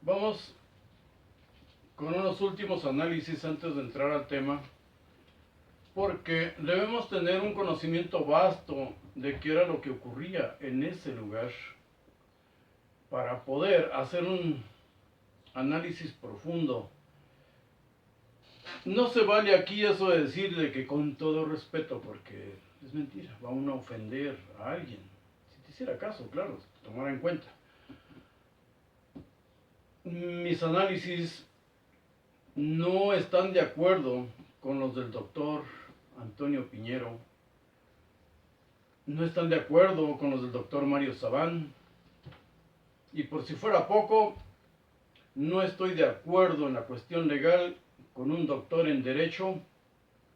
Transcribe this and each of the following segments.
Vamos con unos últimos análisis antes de entrar al tema, porque debemos tener un conocimiento vasto de qué era lo que ocurría en ese lugar para poder hacer un análisis profundo. No se vale aquí eso de decir de que con todo respeto, porque es mentira, va uno a ofender a alguien. Si te hiciera caso, claro, tomar en cuenta. Mis análisis no están de acuerdo con los del doctor Antonio Piñero, no están de acuerdo con los del doctor Mario Sabán, y por si fuera poco, no estoy de acuerdo en la cuestión legal con un doctor en Derecho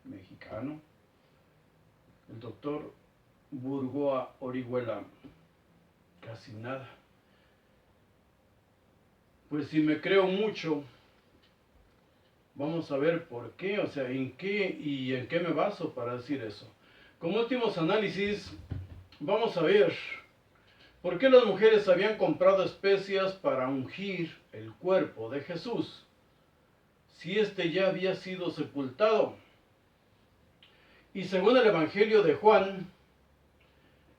mexicano, el doctor Burgoa Orihuela. Casi nada. Pues si me creo mucho, vamos a ver por qué, o sea, en qué y en qué me baso para decir eso. Como últimos análisis, vamos a ver por qué las mujeres habían comprado especias para ungir el cuerpo de Jesús, si éste ya había sido sepultado. Y según el Evangelio de Juan,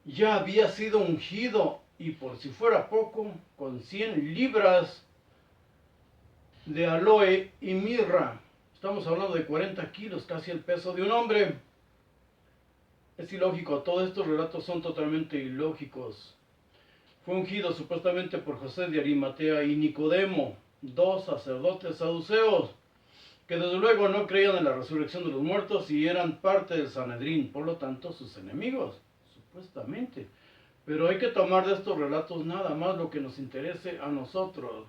ya había sido ungido, y por si fuera poco, con 100 libras de aloe y mirra. Estamos hablando de 40 kilos, casi el peso de un hombre. Es ilógico, todos estos relatos son totalmente ilógicos. Fue ungido supuestamente por José de Arimatea y Nicodemo, dos sacerdotes saduceos, que desde luego no creían en la resurrección de los muertos y eran parte del Sanedrín, por lo tanto sus enemigos, supuestamente. Pero hay que tomar de estos relatos nada más lo que nos interese a nosotros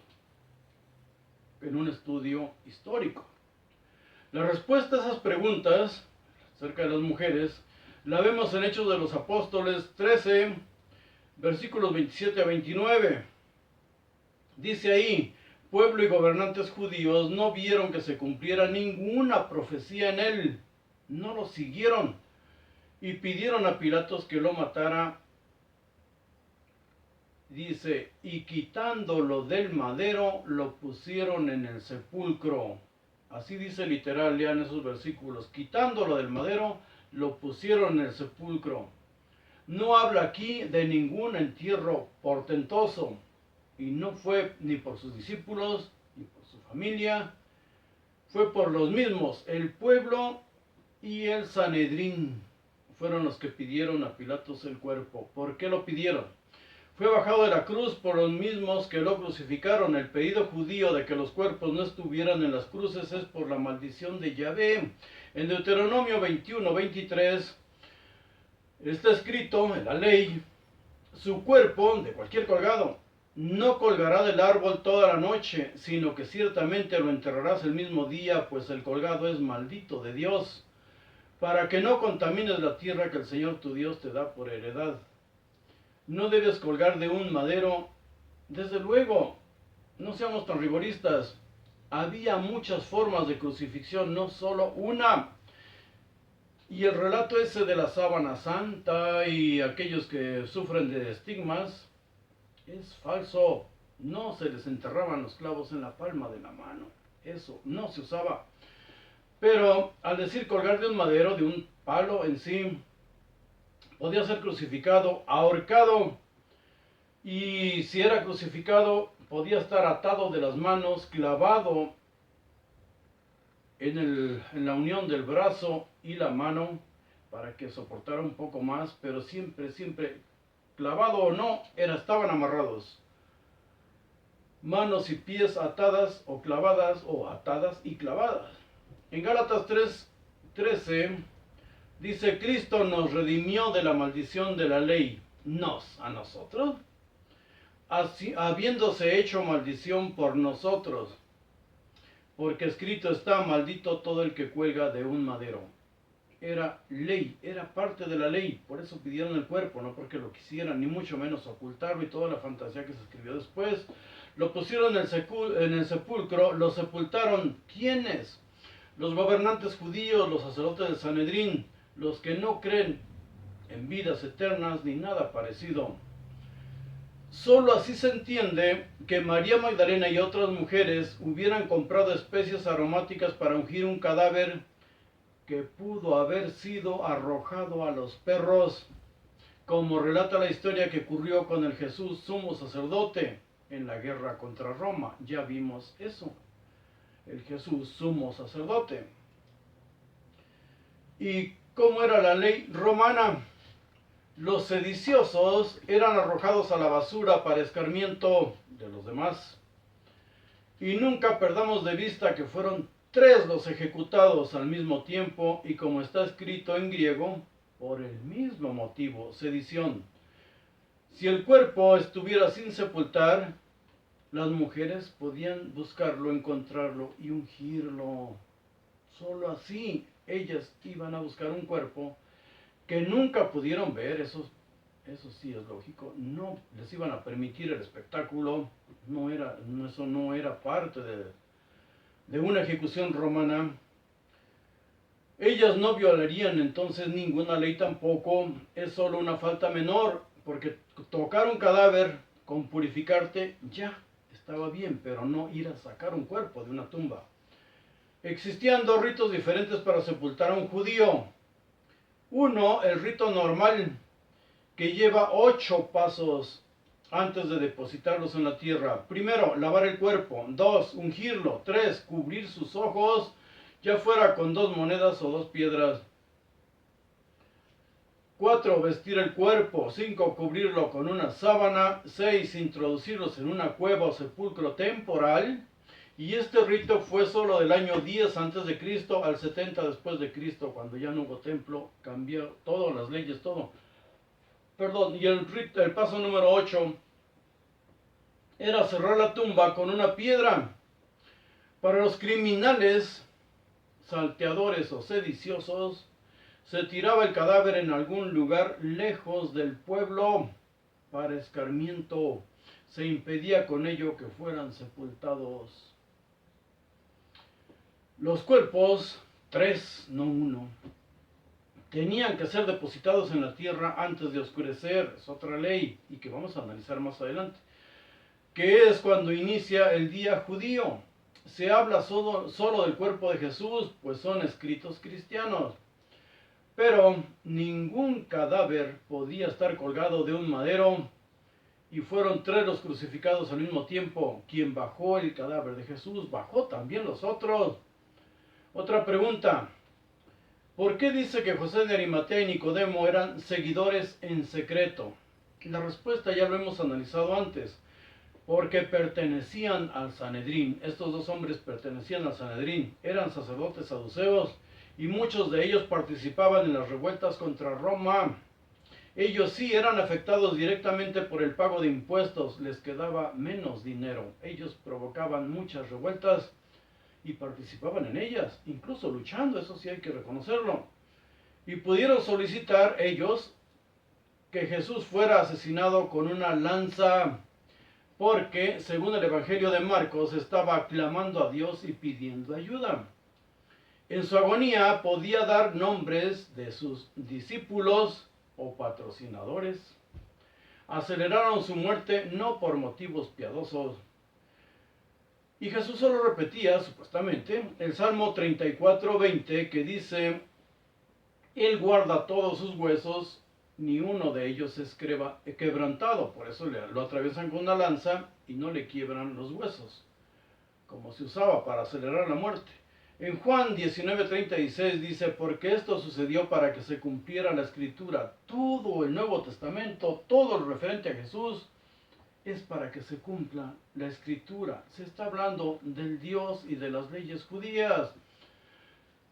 en un estudio histórico. La respuesta a esas preguntas acerca de las mujeres la vemos en Hechos de los Apóstoles 13, versículos 27 a 29. Dice ahí: pueblo y gobernantes judíos no vieron que se cumpliera ninguna profecía en él, no lo siguieron y pidieron a Pilatos que lo matara. Dice, y quitándolo del madero, lo pusieron en el sepulcro. Así dice literal, lean esos versículos. Quitándolo del madero, lo pusieron en el sepulcro. No habla aquí de ningún entierro portentoso, y no fue ni por sus discípulos, ni por su familia, fue por los mismos, el pueblo y el Sanedrín. Fueron los que pidieron a Pilatos el cuerpo. ¿Por qué lo pidieron? Fue bajado de la cruz por los mismos que lo crucificaron. El pedido judío de que los cuerpos no estuvieran en las cruces es por la maldición de Yahvé. En Deuteronomio 21:23 está escrito en la ley: su cuerpo, de cualquier colgado, no colgará del árbol toda la noche, sino que ciertamente lo enterrarás el mismo día, pues el colgado es maldito de Dios, para que no contamines la tierra que el Señor tu Dios te da por heredad. No debes colgar de un madero. Desde luego, no seamos tan rigoristas. Había muchas formas de crucifixión, no solo una. Y el relato ese de la sábana santa y aquellos que sufren de estigmas es falso. No se les enterraban los clavos en la palma de la mano. Eso no se usaba. Pero al decir colgar de un madero, de un palo en sí, podía ser crucificado, ahorcado, y si era crucificado, podía estar atado de las manos, clavado en la unión del brazo y la mano, para que soportara un poco más, pero siempre, clavado o no, estaban amarrados. Manos y pies atadas o clavadas, o atadas y clavadas. En Gálatas 3:13 dice: Cristo nos redimió de la maldición de la ley. ¿A nosotros? Así, habiéndose hecho maldición por nosotros, porque escrito está: maldito todo el que cuelga de un madero. Era ley, era parte de la ley, por eso pidieron el cuerpo, no porque lo quisieran, ni mucho menos ocultarlo y toda la fantasía que se escribió después. Lo pusieron en el sepulcro, lo sepultaron. ¿Quiénes? Los gobernantes judíos, los sacerdotes del Sanedrín, los que no creen en vidas eternas ni nada parecido. Solo así se entiende que María Magdalena y otras mujeres hubieran comprado especias aromáticas para ungir un cadáver que pudo haber sido arrojado a los perros, como relata la historia que ocurrió con el Jesús sumo sacerdote en la guerra contra Roma. Ya vimos eso, el Jesús sumo sacerdote. ¿Y cómo era la ley romana? Los sediciosos eran arrojados a la basura para escarmiento de los demás. Y nunca perdamos de vista que fueron 3 los ejecutados al mismo tiempo, y como está escrito en griego, por el mismo motivo, sedición. Si el cuerpo estuviera sin sepultar, las mujeres podían buscarlo, encontrarlo y ungirlo. Solo así ellas iban a buscar un cuerpo que nunca pudieron ver. Eso sí es lógico. No les iban a permitir el espectáculo. Eso no era parte de una ejecución romana. Ellas no violarían entonces ninguna ley tampoco. Es solo una falta menor, porque tocar un cadáver con purificarte ya estaba bien, pero no ir a sacar un cuerpo de una tumba. Existían 2 ritos diferentes para sepultar a un judío. Uno, el rito normal, que lleva 8 pasos antes de depositarlos en la tierra. Primero, lavar el cuerpo. 2, ungirlo. 3, cubrir sus ojos, ya fuera con 2 monedas o 2 piedras. 4, vestir el cuerpo. 5, cubrirlo con una sábana. 6, introducirlos en una cueva o sepulcro temporal. Y este rito fue solo del año 10 antes de Cristo al 70 después de Cristo, cuando ya no hubo templo, cambió todo, las leyes, todo. Perdón, y el paso número 8 era cerrar la tumba con una piedra. Para los criminales, salteadores o sediciosos, se tiraba el cadáver en algún lugar lejos del pueblo para escarmiento. Se impedía con ello que fueran sepultados. Los cuerpos, 3, no 1, tenían que ser depositados en la tierra antes de oscurecer. Es otra ley y que vamos a analizar más adelante, que es cuando inicia el día judío. Se habla solo del cuerpo de Jesús, pues son escritos cristianos. Pero ningún cadáver podía estar colgado de un madero, y fueron 3 los crucificados al mismo tiempo. Quien bajó el cadáver de Jesús, bajó también los otros. Otra pregunta: ¿por qué dice que José de Arimatea y Nicodemo eran seguidores en secreto? La respuesta ya lo hemos analizado antes. Porque pertenecían al Sanedrín. Estos 2 hombres pertenecían al Sanedrín. Eran sacerdotes saduceos y muchos de ellos participaban en las revueltas contra Roma. Ellos sí eran afectados directamente por el pago de impuestos. Les quedaba menos dinero. Ellos provocaban muchas revueltas y participaban en ellas, incluso luchando, eso sí hay que reconocerlo. Y pudieron solicitar ellos que Jesús fuera asesinado con una lanza, porque según el Evangelio de Marcos estaba clamando a Dios y pidiendo ayuda. En su agonía podía dar nombres de sus discípulos o patrocinadores. Aceleraron su muerte no por motivos piadosos. Y Jesús solo repetía, supuestamente, el Salmo 34:20, que dice: Él guarda todos sus huesos, ni uno de ellos es quebrantado. Por eso lo atraviesan con una lanza y no le quiebran los huesos, como se usaba para acelerar la muerte. En Juan 19:36 dice: porque esto sucedió para que se cumpliera la Escritura. Todo el Nuevo Testamento, todo lo referente a Jesús, es para que se cumpla la Escritura. Se está hablando del Dios y de las leyes judías.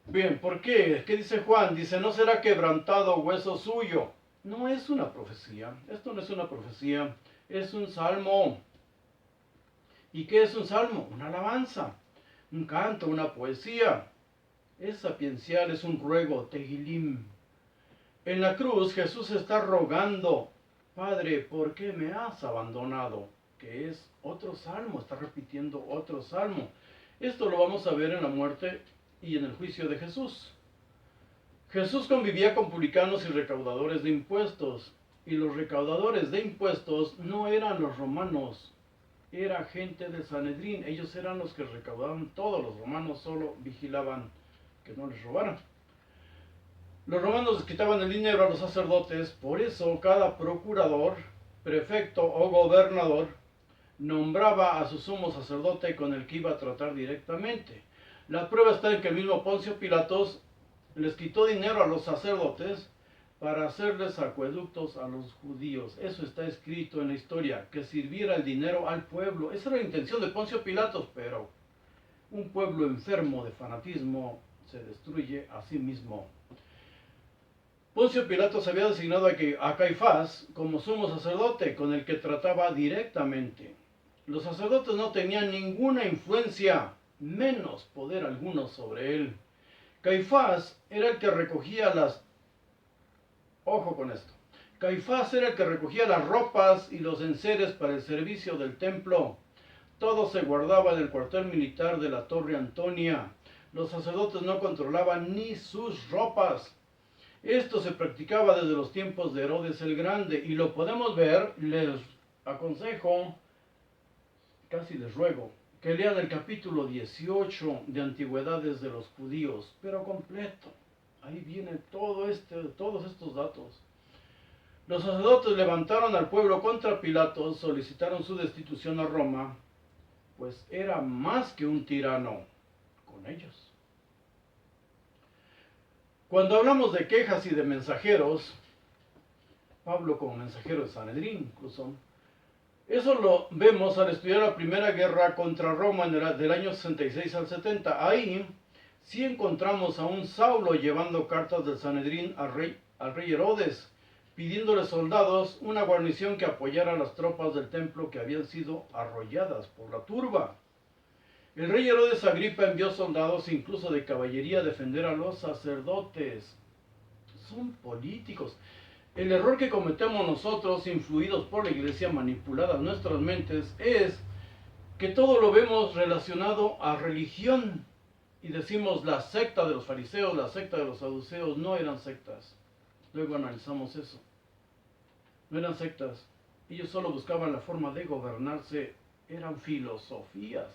Bien, ¿por qué? ¿Qué dice Juan? Dice: no será quebrantado hueso suyo. No es una profecía. Esto no es una profecía. Es un salmo. ¿Y qué es un salmo? Una alabanza, un canto, una poesía. Es sapiencial, es un ruego, tehilim. En la cruz Jesús está rogando: Padre, ¿por qué me has abandonado? Que es otro salmo, está repitiendo otro salmo. Esto lo vamos a ver en la muerte y en el juicio de Jesús. Jesús convivía con publicanos y recaudadores de impuestos. Y los recaudadores de impuestos no eran los romanos, era gente del Sanedrín. Ellos eran los que recaudaban todo. Los romanos solo vigilaban que no les robaran. Los romanos les quitaban el dinero a los sacerdotes. Por eso cada procurador, prefecto o gobernador nombraba a su sumo sacerdote con el que iba a tratar directamente. La prueba está en que el mismo Poncio Pilatos les quitó dinero a los sacerdotes para hacerles acueductos a los judíos. Eso está escrito en la historia, que sirviera el dinero al pueblo. Esa era la intención de Poncio Pilatos, pero un pueblo enfermo de fanatismo se destruye a sí mismo. Poncio Pilatos había designado a Caifás como sumo sacerdote, con el que trataba directamente. Los sacerdotes no tenían ninguna influencia, menos poder alguno sobre él. Caifás era el que recogía Ojo con esto. Caifás era el que recogía las ropas y los enseres para el servicio del templo. Todo se guardaba en el cuartel militar de la Torre Antonia. Los sacerdotes no controlaban ni sus ropas. Esto se practicaba desde los tiempos de Herodes el Grande y lo podemos ver. Les aconsejo, casi les ruego, que lean el capítulo 18 de Antigüedades de los Judíos, pero completo. Ahí viene todos estos datos. Los sacerdotes levantaron al pueblo contra Pilatos, solicitaron su destitución a Roma, pues era más que un tirano con ellos. Cuando hablamos de quejas y de mensajeros, Pablo como mensajero de Sanedrín incluso, eso lo vemos al estudiar la primera guerra contra Roma del año 66 al 70. Ahí sí encontramos a un Saulo llevando cartas del Sanedrín al rey Herodes, pidiéndole soldados, una guarnición que apoyara a las tropas del templo que habían sido arrolladas por la turba. El rey Herodes Agripa envió soldados incluso de caballería a defender a los sacerdotes. Son políticos. El error que cometemos nosotros, influidos por la iglesia, manipuladas nuestras mentes, es que todo lo vemos relacionado a religión. Y decimos la secta de los fariseos, la secta de los saduceos. No eran sectas. Luego analizamos eso. No eran sectas. Ellos solo buscaban la forma de gobernarse. Eran filosofías.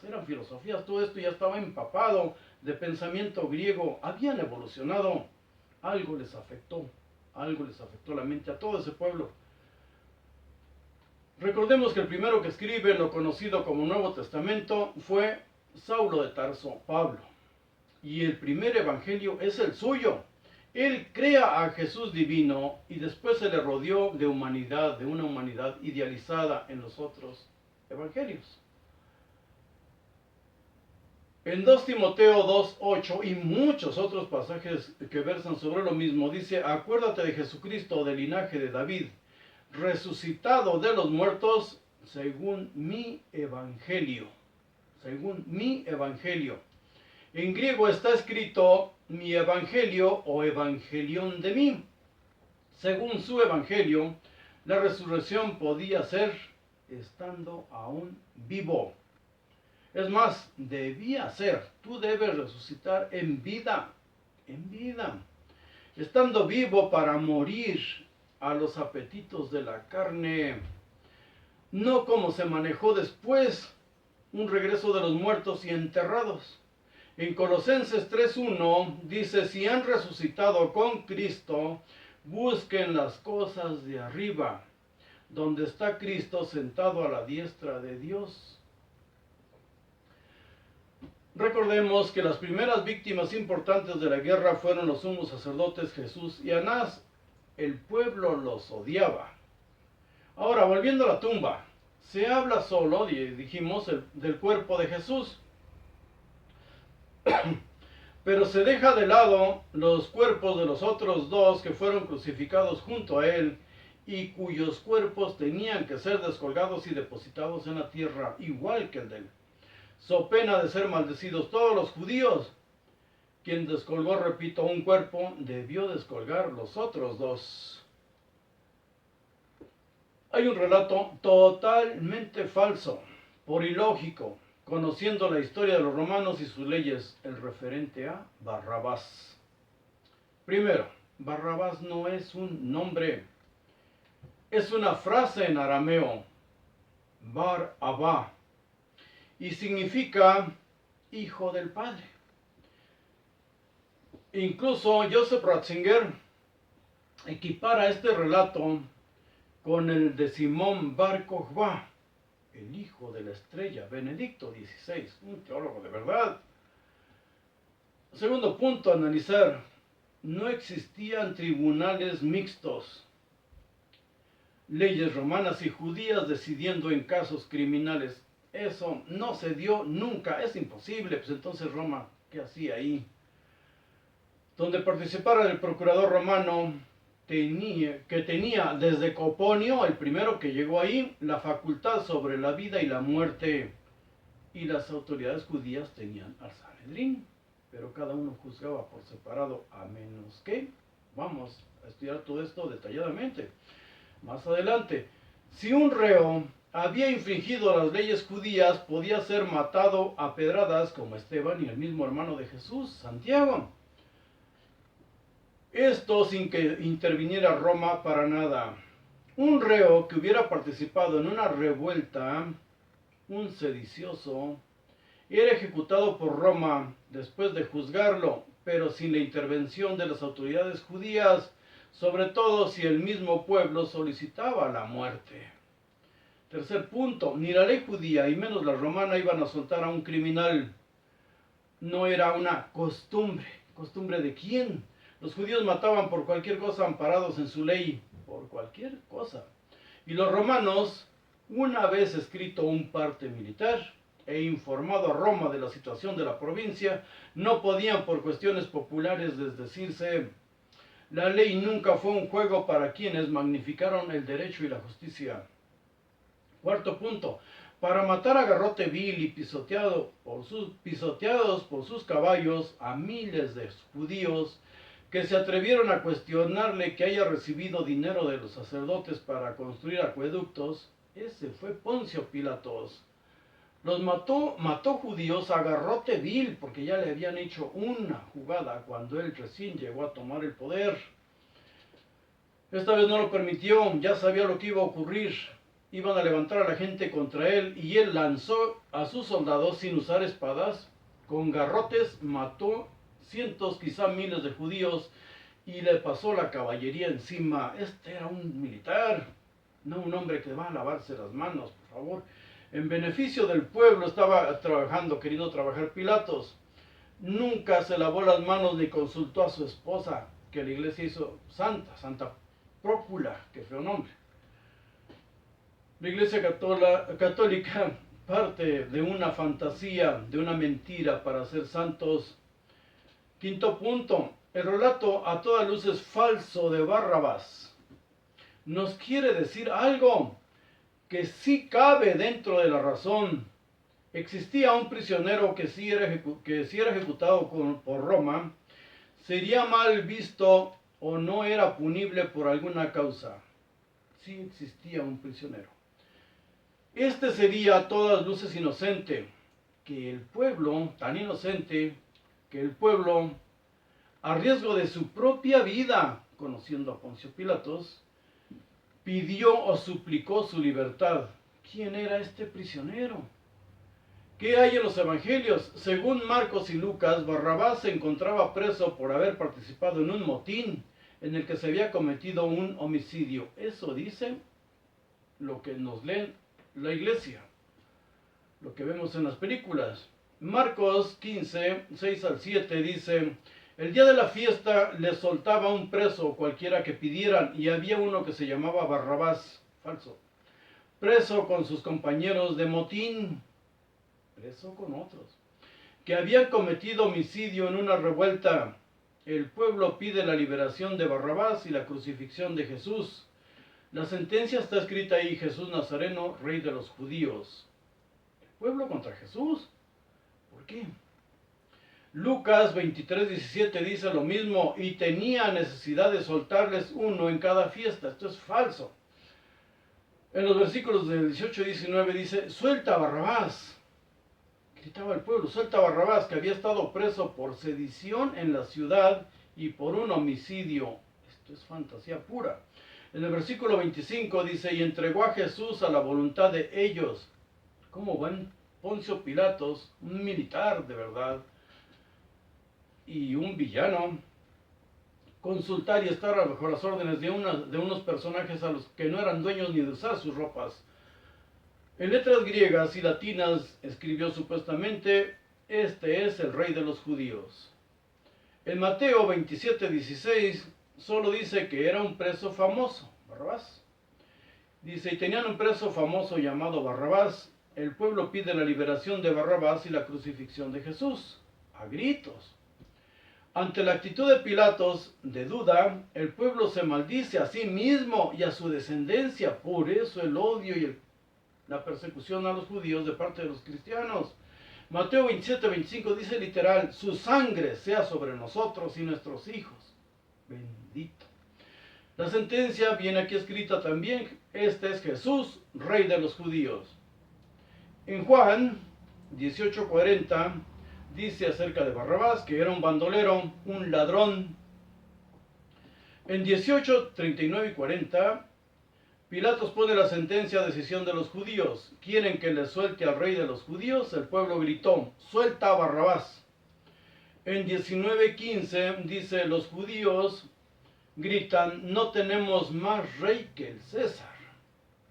Todo esto ya estaba empapado de pensamiento griego. Habían evolucionado. Algo les afectó la mente a todo ese pueblo. Recordemos que el primero que escribe lo conocido como Nuevo Testamento fue Saulo de Tarso, Pablo. Y el primer evangelio es el suyo. Él crea a Jesús divino y después se le rodeó de una humanidad idealizada en los otros evangelios. En 2 Timoteo 2:8 y muchos otros pasajes que versan sobre lo mismo, dice: acuérdate de Jesucristo del linaje de David, resucitado de los muertos según mi evangelio. Según mi evangelio. En griego está escrito mi evangelio o evangelión de mí. Según su evangelio, la resurrección podía ser estando aún vivo. Es más, debía ser. Tú debes resucitar en vida. En vida. Estando vivo para morir a los apetitos de la carne. No como se manejó después, un regreso de los muertos y enterrados. En Colosenses 3:1 dice: si han resucitado con Cristo, busquen las cosas de arriba, donde está Cristo sentado a la diestra de Dios. Recordemos que las primeras víctimas importantes de la guerra fueron los sumos sacerdotes Jesús y Anás. El pueblo los odiaba. Ahora, volviendo a la tumba, se habla solo, dijimos, del cuerpo de Jesús. Pero se deja de lado los cuerpos de los otros dos que fueron crucificados junto a él y cuyos cuerpos tenían que ser descolgados y depositados en la tierra, igual que el de él. So pena de ser maldecidos todos los judíos. Quien descolgó, repito, un cuerpo, debió descolgar los otros dos. Hay un relato totalmente falso, por ilógico, conociendo la historia de los romanos y sus leyes, el referente a Barrabás. Primero, Barrabás no es un nombre. es una frase en arameo, Bar Abba, y significa hijo del Padre. Incluso Joseph Ratzinger equipara este relato con el de Simón Bar Kokhba, el hijo de la estrella, Benedicto XVI, un teólogo de verdad. Segundo punto a analizar, no existían tribunales mixtos, leyes romanas y judías decidiendo en casos criminales. Eso no se dio nunca, es imposible. Pues entonces Roma, ¿qué hacía ahí? Donde participara el procurador romano que tenía desde Coponio, el primero que llegó ahí, la facultad sobre la vida y la muerte. Y las autoridades judías tenían al Sanedrín, pero cada uno juzgaba por separado, a menos que, vamos a estudiar todo esto detalladamente más adelante. Si un reo había infringido las leyes judías, podía ser matado a pedradas como Esteban y el mismo hermano de Jesús, Santiago. Esto sin que interviniera Roma para nada. Un reo que hubiera participado en una revuelta, un sedicioso, era ejecutado por Roma después de juzgarlo, pero sin la intervención de las autoridades judías, sobre todo si el mismo pueblo solicitaba la muerte. Tercer punto, ni la ley judía y menos la romana iban a soltar a un criminal. No era una costumbre. ¿Costumbre de quién? Los judíos mataban por cualquier cosa amparados en su ley, por cualquier cosa. Y los romanos, una vez escrito un parte militar e informado a Roma de la situación de la provincia, no podían por cuestiones populares desdecirse. La ley nunca fue un juego para quienes magnificaron el derecho y la justicia. Cuarto punto, para matar a garrote vil y pisoteados por sus caballos a miles de judíos que se atrevieron a cuestionarle que haya recibido dinero de los sacerdotes para construir acueductos, ese fue Poncio Pilatos. Los mató judíos a garrote vil porque ya le habían hecho una jugada cuando él recién llegó a tomar el poder. Esta vez no lo permitió, ya sabía lo que iba a ocurrir. Iban a levantar a la gente contra él y él lanzó a sus soldados sin usar espadas. Con garrotes mató cientos, quizá miles de judíos y le pasó la caballería encima. Este era un militar, no un hombre que va a lavarse las manos, por favor. En beneficio del pueblo estaba trabajando, queriendo trabajar Pilatos. Nunca se lavó las manos ni consultó a su esposa, que la iglesia hizo Santa Prócula, que fue un hombre. La iglesia católica parte de una fantasía, de una mentira para ser santos. Quinto punto, el relato a todas luces falso de Barrabás nos quiere decir algo que sí cabe dentro de la razón. Existía un prisionero que si era ejecutado por Roma, sería mal visto o no era punible por alguna causa. Sí existía un prisionero. Este sería a todas luces inocente, que el pueblo, tan inocente, que el pueblo, a riesgo de su propia vida, conociendo a Poncio Pilatos, pidió o suplicó su libertad. ¿Quién era este prisionero? ¿Qué hay en los evangelios? Según Marcos y Lucas, Barrabás se encontraba preso por haber participado en un motín en el que se había cometido un homicidio. Eso dice lo que nos leen la iglesia, lo que vemos en las películas. Marcos 15, 6 al 7 dice: el día de la fiesta les soltaba un preso cualquiera que pidieran, y había uno que se llamaba Barrabás, falso, preso con sus compañeros de motín, preso con otros, que habían cometido homicidio en una revuelta. El pueblo pide la liberación de Barrabás y la crucifixión de Jesús. La sentencia está escrita ahí: Jesús Nazareno, rey de los judíos. El pueblo contra Jesús. ¿Por qué? Lucas 23, 17 dice lo mismo, y tenía necesidad de soltarles uno en cada fiesta. Esto es falso. En los versículos del 18 y 19 dice: suelta a Barrabás. Gritaba el pueblo: suelta a Barrabás, que había estado preso por sedición en la ciudad y por un homicidio. Esto es fantasía pura. En el versículo 25 dice, y entregó a Jesús a la voluntad de ellos. ¿Cómo van? Poncio Pilatos, un militar de verdad, y un villano, consultar y estar bajo las órdenes de unos personajes a los que no eran dueños ni de usar sus ropas. En letras griegas y latinas escribió supuestamente, este es el rey de los judíos. En Mateo 27:16 solo dice que era un preso famoso, Barrabás. Dice, y tenían un preso famoso llamado Barrabás. El pueblo pide la liberación de Barrabás y la crucifixión de Jesús, a gritos. Ante la actitud de Pilatos de duda, el pueblo se maldice a sí mismo y a su descendencia. Por eso el odio y la persecución a los judíos de parte de los cristianos. Mateo 27:25 dice literal, su sangre sea sobre nosotros y nuestros hijos. Bendito. La sentencia viene aquí escrita también, este es Jesús, rey de los judíos. En Juan 18:40 dice acerca de Barrabás que era un bandolero, un ladrón. En 18:39 y 40, Pilatos pone la sentencia a decisión de los judíos. ¿Quieren que le suelte al rey de los judíos? El pueblo gritó, suelta a Barrabás. En 19:15 dice, los judíos gritan, no tenemos más rey que el César.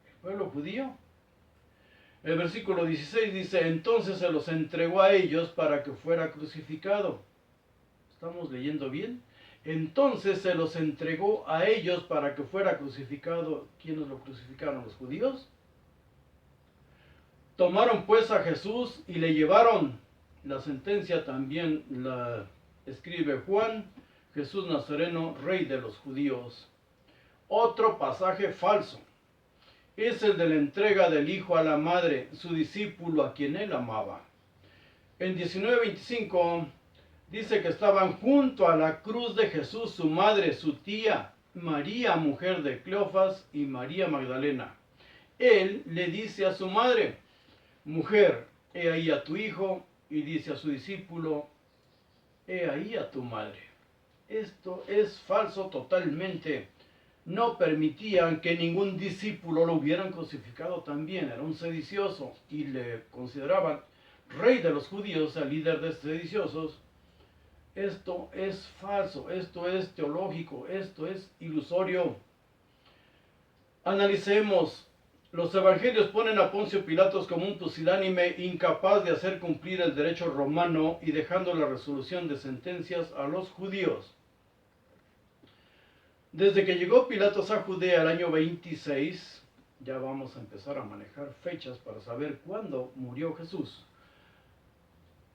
¿El pueblo judío? El versículo 16 dice, entonces se los entregó a ellos para que fuera crucificado. ¿Estamos leyendo bien? Entonces se los entregó a ellos para que fuera crucificado. ¿Quiénes lo crucificaron? ¿Los judíos? Tomaron pues a Jesús y le llevaron. La sentencia también la escribe Juan, Jesús Nazareno, rey de los judíos. Otro pasaje falso es el de la entrega del hijo a la madre, su discípulo a quien él amaba. En 19:25 dice que estaban junto a la cruz de Jesús su madre, su tía, María, mujer de Cleofas, y María Magdalena. Él le dice a su madre, mujer, he ahí a tu hijo, y dice a su discípulo, he ahí a tu madre. Esto es falso totalmente. No permitían que ningún discípulo lo hubieran crucificado también. Era un sedicioso y le consideraban rey de los judíos, el líder de sediciosos. Esto es falso, esto es teológico, esto es ilusorio. Analicemos. Los evangelios ponen a Poncio Pilatos como un pusilánime incapaz de hacer cumplir el derecho romano y dejando la resolución de sentencias a los judíos. Desde que llegó Pilatos a Judea el año 26, ya vamos a empezar a manejar fechas para saber cuándo murió Jesús.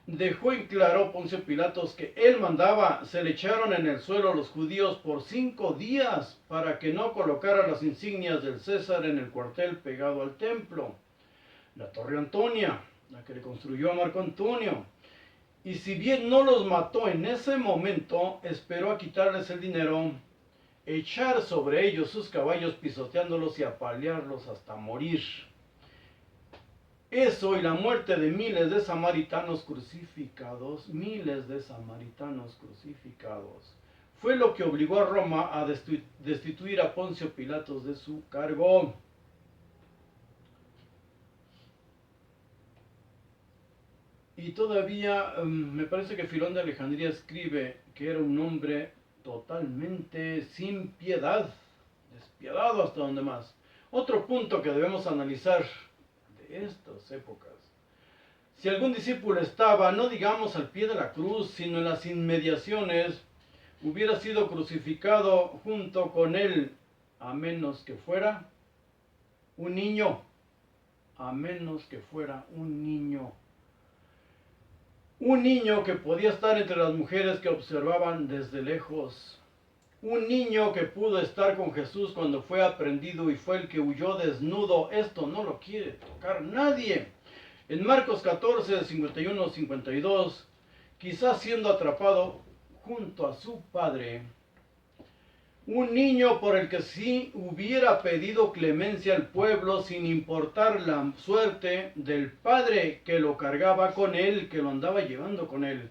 Dejó en claro Poncio Pilatos que él mandaba, se le echaron en el suelo los judíos por 5 días para que no colocara las insignias del César en el cuartel pegado al templo. La Torre Antonia, la que le construyó a Marco Antonio. Y si bien no los mató en ese momento, esperó a quitarles el dinero, echar sobre ellos sus caballos pisoteándolos y apalearlos hasta morir. Eso y la muerte de miles de samaritanos crucificados, fue lo que obligó a Roma a destituir a Poncio Pilatos de su cargo. Y todavía me parece que Filón de Alejandría escribe que era un hombre totalmente sin piedad, despiadado hasta donde más. Otro punto que debemos analizar de estas épocas. Si algún discípulo estaba, no digamos al pie de la cruz, sino en las inmediaciones, hubiera sido crucificado junto con él, a menos que fuera un niño, a menos que fuera un niño. Un niño que podía estar entre las mujeres que observaban desde lejos. Un niño que pudo estar con Jesús cuando fue aprehendido y fue el que huyó desnudo. Esto no lo quiere tocar nadie. En Marcos 14, 51-52, quizás siendo atrapado junto a su padre. Un niño por el que sí hubiera pedido clemencia al pueblo sin importar la suerte del padre que lo cargaba con él, que lo andaba llevando con él.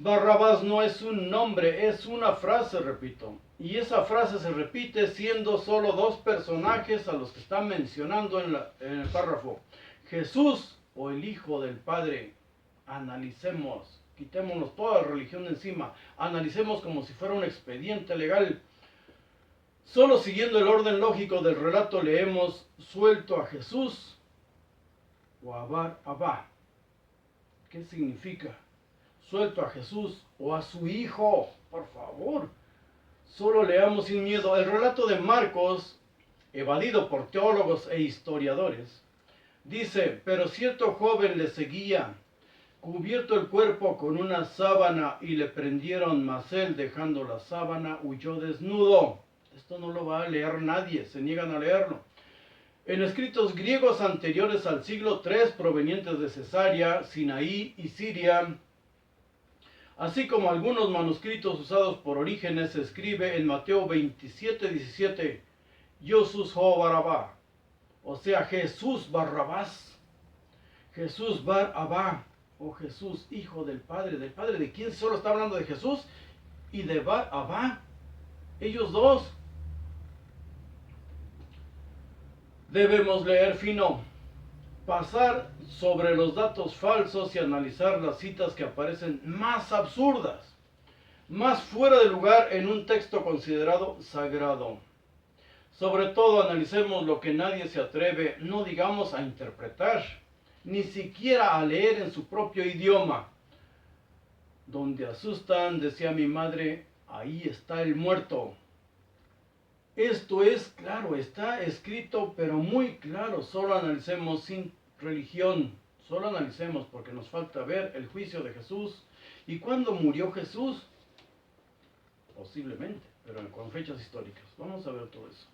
Barrabás no es un nombre, es una frase, repito. Y esa frase se repite siendo solo dos personajes a los que está mencionando en el párrafo. Jesús o el Hijo del Padre. Analicemos, quitémonos toda la religión de encima. Analicemos como si fuera un expediente legal. Solo siguiendo el orden lógico del relato leemos suelto a Jesús o a Bar Abba. ¿Qué significa? Suelto a Jesús o a su hijo, por favor. Solo leamos sin miedo. El relato de Marcos, evadido por teólogos e historiadores, dice, pero cierto joven le seguía, cubierto el cuerpo con una sábana y le prendieron, mas él dejando la sábana huyó desnudo. Esto no lo va a leer nadie, se niegan a leerlo. En escritos griegos anteriores al siglo III, provenientes de Cesarea, Sinaí y Siria, así como algunos manuscritos usados por Orígenes, se escribe en Mateo 27:17, Jesús ho Barabá, o sea, Jesús Barrabás, Jesús Bar Abba, o Jesús, hijo del Padre. ¿Del Padre de quién? Solo está hablando de Jesús y de Bar Abba, ellos dos. Debemos leer fino, pasar sobre los datos falsos y analizar las citas que aparecen más absurdas, más fuera de lugar en un texto considerado sagrado. Sobre todo analicemos lo que nadie se atreve, no digamos a interpretar, ni siquiera a leer en su propio idioma. Donde asustan, decía mi madre, ahí está el muerto. Esto es claro, está escrito, pero muy claro. Solo analicemos sin religión. Solo analicemos porque nos falta ver el juicio de Jesús. ¿Y cuándo murió Jesús? Posiblemente, pero con fechas históricas. Vamos a ver todo eso.